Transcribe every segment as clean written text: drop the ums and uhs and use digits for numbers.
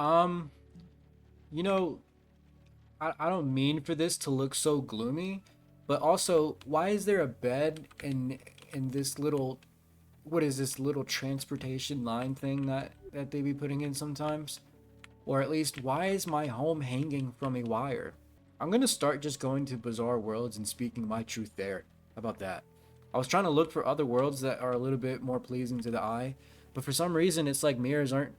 Um, you know, I don't mean for this to look so gloomy, but also, why is there a bed in this little what is this little transportation line thing that they be putting in sometimes? Or at least, why is my home hanging from a wire? I'm gonna start just going to bizarre worlds and speaking my truth there. How about that? I was trying to look for other worlds that are a little bit more pleasing to the eye, but for some reason, it's like mirrors aren't,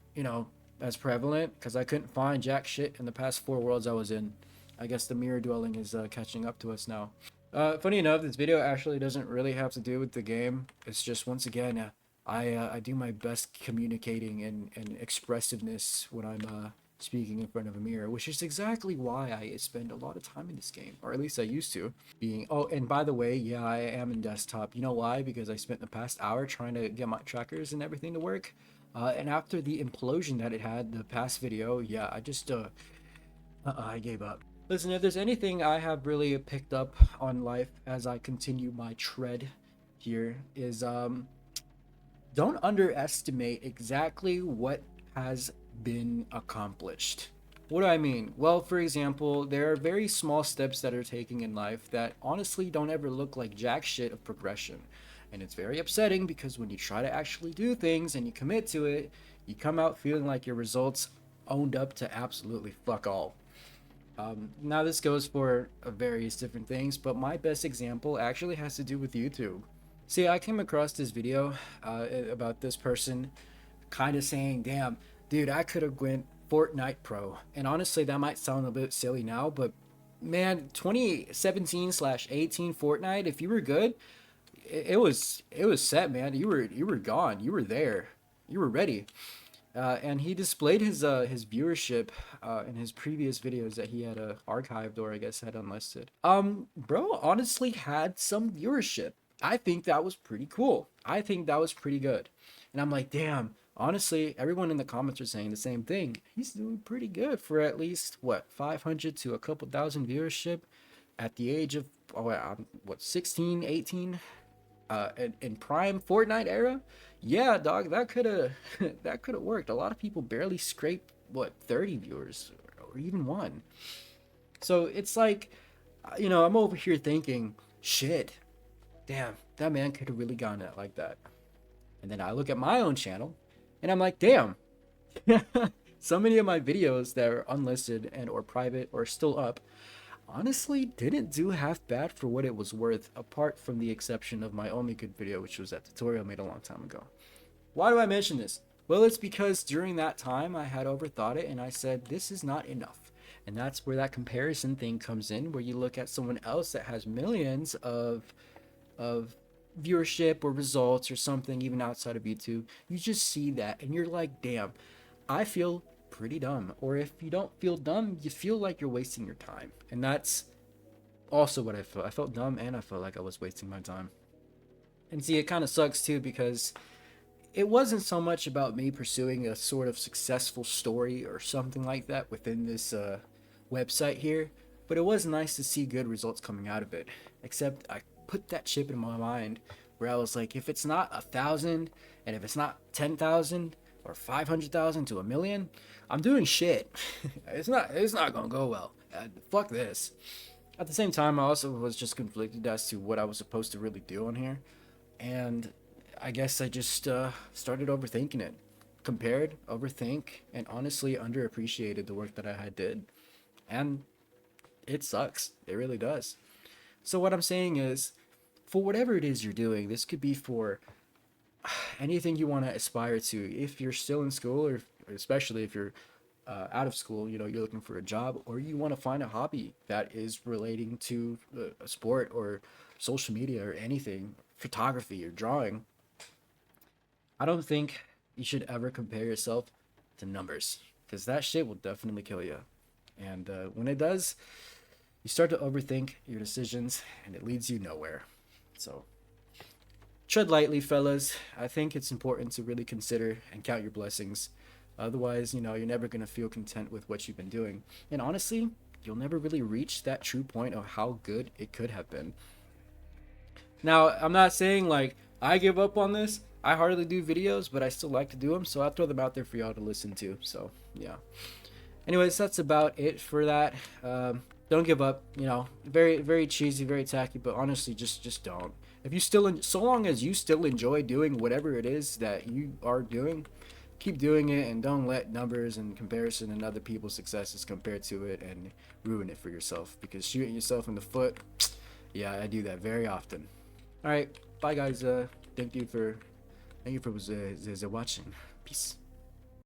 as prevalent because I couldn't find jack shit in the past 4 worlds I was in. I guess the mirror dwelling is catching up to us now. Funny enough, this video actually doesn't really have to do with the game. It's just once again, I do my best communicating and expressiveness when I'm speaking in front of a mirror, which is exactly why I spend a lot of time in this game, or at least I used to. Being and by the way, yeah, I am in desktop. You know why? Because I spent the past hour trying to get my trackers and everything to work. And after the implosion that it had the past video, yeah, I gave up. Listen, if there's anything I have really picked up on life as I continue my tread here is don't underestimate exactly what has been accomplished. What do I mean? Well, for example, there are very small steps that are taken in life that honestly don't ever look like jack shit of progression. And it's very upsetting because when you try to actually do things and you commit to it, you come out feeling like your results owned up to absolutely fuck all. Now this goes for various different things, but my best example actually has to do with YouTube. See, I came across this video about this person kind of saying, "Damn, dude, I could have went Fortnite Pro." And honestly, that might sound a bit silly now, but man, 2017/18 Fortnite, if you were good, it was set, man. You were gone. You were there. You were ready. And he displayed his viewership in his previous videos that he had archived, or I guess had unlisted. Bro honestly had some viewership. I think that was pretty cool. I think that was pretty good. And I'm like, damn. Honestly, everyone in the comments are saying the same thing. He's doing pretty good for at least what 500 to a couple thousand viewership at the age of what 16, 18 in prime Fortnite era, yeah, dog, that could have that could have worked. A lot of people barely scrape what 30 viewers or even one. So it's like, I'm over here thinking, shit, damn, that man could have really gotten it like that. And then I look at my own channel, and I'm like, damn, so many of my videos that are unlisted and or private or still up honestly didn't do half bad for what it was worth, apart from the exception of my only good video, which was that tutorial I made a long time ago. Why do I mention this? Well, it's because during that time I had overthought it and I said, this is not enough. And that's where that comparison thing comes in, where you look at someone else that has millions of viewership or results or something, even outside of YouTube. You just see that and you're like, damn, I feel pretty dumb. Or if you don't feel dumb, you feel like you're wasting your time. And that's also what I felt. I felt dumb and I felt like I was wasting my time. And see, it kind of sucks too because it wasn't so much about me pursuing a sort of successful story or something like that within this website here, but it was nice to see good results coming out of it. Except I put that chip in my mind where I was like, if it's not 1,000 and if it's not 10,000 or 500,000 to 1,000,000, I'm doing shit. It's not gonna go well. Fuck this. At the same time, I also was just conflicted as to what I was supposed to really do on here, and I guess I just started overthinking it. Compared, overthink, and honestly underappreciated the work that I had did. And it sucks. It really does. So what I'm saying is, for whatever it is you're doing, this could be for anything you want to aspire to. If you're still in school, or especially if you're out of school, you're looking for a job, or you want to find a hobby that is relating to a sport or social media or anything, photography or drawing. I don't think you should ever compare yourself to numbers because that shit will definitely kill you. And when it does, you start to overthink your decisions and it leads you nowhere. So tread lightly, fellas. I think it's important to really consider and count your blessings. Otherwise, you're never going to feel content with what you've been doing. And honestly, you'll never really reach that true point of how good it could have been. Now, I'm not saying like I give up on this. I hardly do videos, but I still like to do them, so I throw them out there for y'all to listen to. So yeah. Anyways, that's about it for that. Don't give up. You know, very very cheesy, very tacky, but honestly, just don't. If you so long as you still enjoy doing whatever it is that you are doing, keep doing it, and don't let numbers and comparison and other people's successes compare to it and ruin it for yourself. Because shooting yourself in the foot, yeah, I do that very often. All right, bye guys. Thank you for watching. Peace.